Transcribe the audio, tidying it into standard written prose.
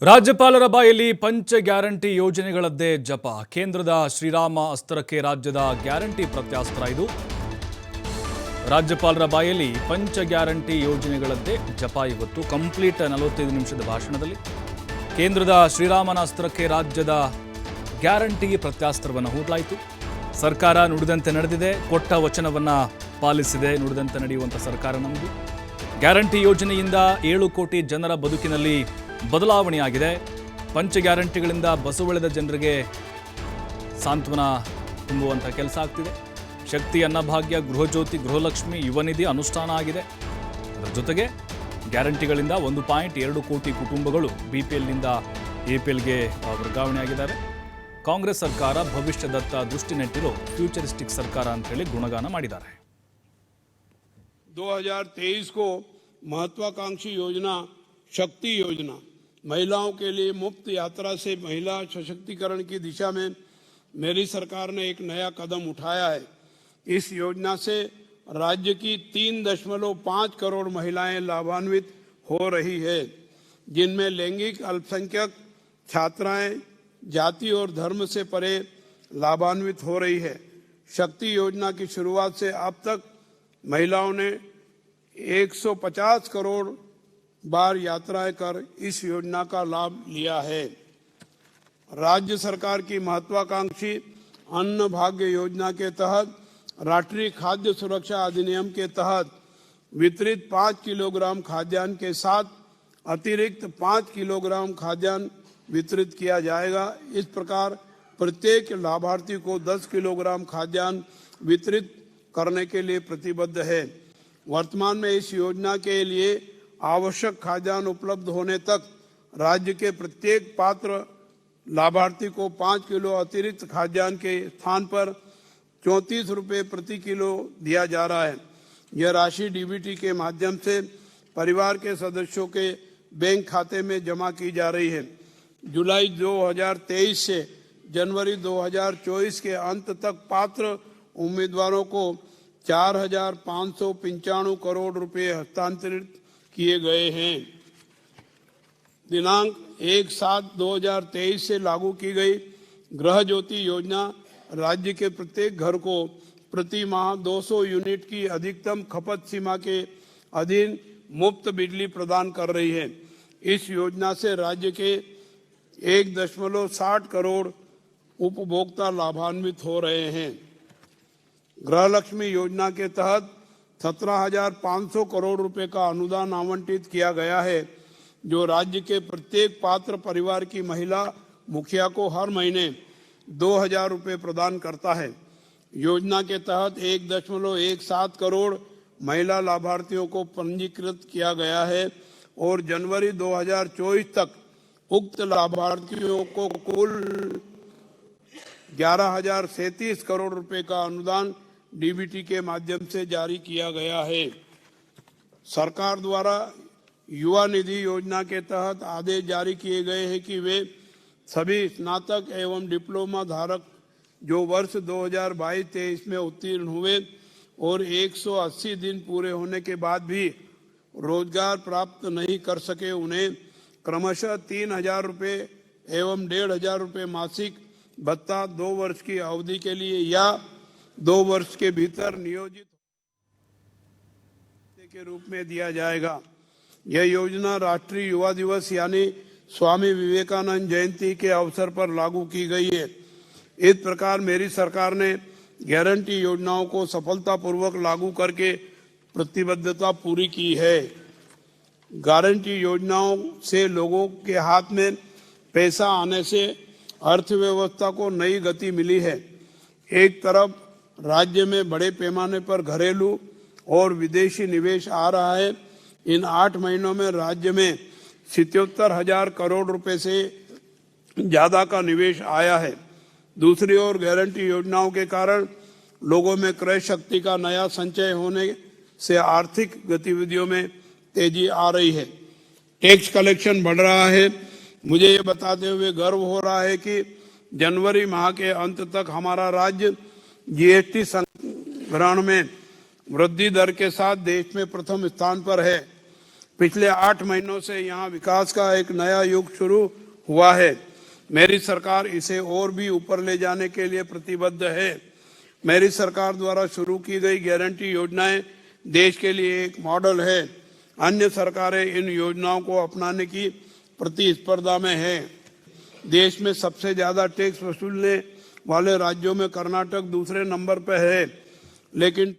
ರಾಜ್ಯಪಾಲರ ಬಾಯಲ್ಲಿ ಪಂಚ ಗ್ಯಾರಂಟಿ ಯೋಜನೆಗಳದ್ದೇ ಜಪ. ಕೇಂದ್ರದ ಶ್ರೀರಾಮ ಅಸ್ತ್ರಕ್ಕೆ ರಾಜ್ಯದ ಗ್ಯಾರಂಟಿ ಪ್ರತ್ಯಾಸ್ತ್ರ. ಇದು ರಾಜ್ಯಪಾಲರ ಬಾಯಲ್ಲಿ ಪಂಚ ಗ್ಯಾರಂಟಿ ಯೋಜನೆಗಳದ್ದೇ ಜಪ. ಇವತ್ತು ಕಂಪ್ಲೀಟ್ 45 ನಿಮಿಷದ ಭಾಷಣದಲ್ಲಿ ಕೇಂದ್ರದ ಶ್ರೀರಾಮನ ಅಸ್ತ್ರಕ್ಕೆ ರಾಜ್ಯದ ಗ್ಯಾರಂಟಿ ಪ್ರತ್ಯಾಸ್ತ್ರವನ್ನು ಹೂಡಲಾಯಿತು. ಸರ್ಕಾರ ನುಡಿದಂತೆ ನಡೆದಿದೆ, ಕೊಟ್ಟ ವಚನವನ್ನು ಪಾಲಿಸಿದೆ. ನುಡಿದಂತೆ ನಡೆಯುವಂಥ ಸರ್ಕಾರ ನಮ್ಮದು. ಗ್ಯಾರಂಟಿ ಯೋಜನೆಯಿಂದ 7 ಕೋಟಿ ಜನರ ಬದುಕಿನಲ್ಲಿ ಬದಲಾವಣೆಯಾಗಿದೆ. ಪಂಚ ಗ್ಯಾರಂಟಿಗಳಿಂದ ಬಸವಳಿದ ಜನರಿಗೆ ಸಾಂತ್ವನ ತುಂಬುವಂಥ ಕೆಲಸ ಆಗ್ತಿದೆ. ಶಕ್ತಿ, ಅನ್ನಭಾಗ್ಯ, ಗೃಹಜ್ಯೋತಿ, ಗೃಹಲಕ್ಷ್ಮಿ, ಯುವನಿಧಿ ಅನುಷ್ಠಾನ ಆಗಿದೆ. ಅದರ ಜೊತೆಗೆ ಗ್ಯಾರಂಟಿಗಳಿಂದ 1.2 ಕೋಟಿ ಕುಟುಂಬಗಳು BPLನಿಂದ APLಗೆ ವರ್ಗಾವಣೆಯಾಗಿದ್ದಾರೆ. ಕಾಂಗ್ರೆಸ್ ಸರ್ಕಾರ ಭವಿಷ್ಯದತ್ತ ದೃಷ್ಟಿ ನೆಟ್ಟಿರೋ ಫ್ಯೂಚರಿಸ್ಟಿಕ್ ಸರ್ಕಾರ ಅಂತ ಹೇಳಿ ಗುಣಗಾನ ಮಾಡಿದ್ದಾರೆ. 2023 को महत्वाकांक्षी योजना शक्ति योजना, महिलाओं के लिए मुफ्त यात्रा से महिला सशक्तिकरण की दिशा में मेरी सरकार ने एक नया कदम उठाया है. इस योजना से राज्य की 3.5 करोड़ महिलाएं लाभान्वित हो रही है, जिनमें लैंगिक अल्पसंख्यक छात्राएं जाति और धर्म से परे लाभान्वित हो रही है. शक्ति योजना की शुरुआत से अब तक महिलाओं ने 150 करोड़ बार यात्राएं कर इस योजना का लाभ लिया है. राज्य सरकार की महत्वाकांक्षी अन्न भाग्य योजना के तहत राष्ट्रीय खाद्य सुरक्षा अधिनियम के तहत वितरित 5 किलोग्राम खाद्यान्न के साथ अतिरिक्त 5 किलोग्राम खाद्यान्न वितरित किया जाएगा. इस प्रकार प्रत्येक लाभार्थी को 10 किलोग्राम खाद्यान्न वितरित करने के लिए प्रतिबद्ध है. वर्तमान में इस योजना के लिए आवश्यक खाद्यान्न उपलब्ध होने तक राज्य के प्रत्येक पात्र लाभार्थी को 5 किलो अतिरिक्त खाद्यान्न के स्थान पर 34 रुपये प्रति किलो दिया जा रहा है. यह राशि DBT के माध्यम से परिवार के सदस्यों के बैंक खाते में जमा की जा रही है. जुलाई 2023 से जनवरी 2024 के अंत तक पात्र उम्मीदवारों को 4,595 करोड़ रुपए हस्तांतरित किए गए हैं. दिनांक 1/7/2023 से लागू की गई गृह ज्योति योजना राज्य के प्रत्येक घर को प्रति माह 200 यूनिट की अधिकतम खपत सीमा के अधीन मुफ्त बिजली प्रदान कर रही है. इस योजना से राज्य के 1.60 करोड़ उपभोक्ता लाभान्वित हो रहे हैं. गृहलक्ष्मी योजना के तहत 17,500 करोड़ रुपए का अनुदान आवंटित किया गया है, जो राज्य के प्रत्येक पात्र परिवार की महिला मुखिया को हर महीने 2,000 रुपए प्रदान करता है. योजना के तहत 1.17 करोड़ महिला लाभार्थियों को पंजीकृत किया गया है और जनवरी 2024 तक उक्त लाभार्थियों को कुल 11,037 करोड़ रुपए का अनुदान DBT के माध्यम से जारी किया गया है. सरकार द्वारा युवा निधि योजना के तहत आदेश जारी किए गए हैं कि वे सभी स्नातक एवं डिप्लोमा धारक जो वर्ष 2022-23 में उत्तीर्ण हुए और 180 दिन पूरे होने के बाद भी रोजगार प्राप्त नहीं कर सके, उन्हें क्रमशः 3,000 रुपये एवं 1,500 रुपये मासिक भत्ता 2 वर्ष की अवधि के लिए या 2 वर्ष के भीतर नियोजित के रूप में दिया जाएगा. यह योजना राष्ट्रीय युवा दिवस यानी स्वामी विवेकानंद जयंती के अवसर पर लागू की गई है. इस प्रकार मेरी सरकार ने गारंटी योजनाओं को सफलतापूर्वक लागू करके प्रतिबद्धता पूरी की है. गारंटी योजनाओं से लोगों के हाथ में पैसा आने से अर्थव्यवस्था को नई गति मिली है. एक तरफ राज्य में बड़े पैमाने पर घरेलू और विदेशी निवेश आ रहा है. इन 8 महीनों में राज्य में 77,000 करोड़ रुपए से ज्यादा का निवेश आया है. दूसरी ओर गारंटी योजनाओं के कारण लोगों में क्रय शक्ति का नया संचय होने से आर्थिक गतिविधियों में तेजी आ रही है. टैक्स कलेक्शन बढ़ रहा है. मुझे ये बताते हुए गर्व हो रहा है कि जनवरी माह के अंत तक हमारा राज्य GST संग्रहण में वृद्धि दर के साथ देश में प्रथम स्थान पर है. पिछले 8 महीनों से यहाँ विकास का एक नया युग शुरू हुआ है। मेरी सरकार इसे और भी ऊपर ले जाने के लिए प्रतिबद्ध है। मेरी सरकार द्वारा शुरू की गई गारंटी योजनाएं देश के लिए एक मॉडल है। अन्य सरकारें इन योजनाओं को अपनाने की प्रतिस्पर्धा में हैं। देश में सबसे ज्यादा टैक्स वसूलने वाले राज्यों में कर्नाटक दूसरे नंबर पर है, लेकिन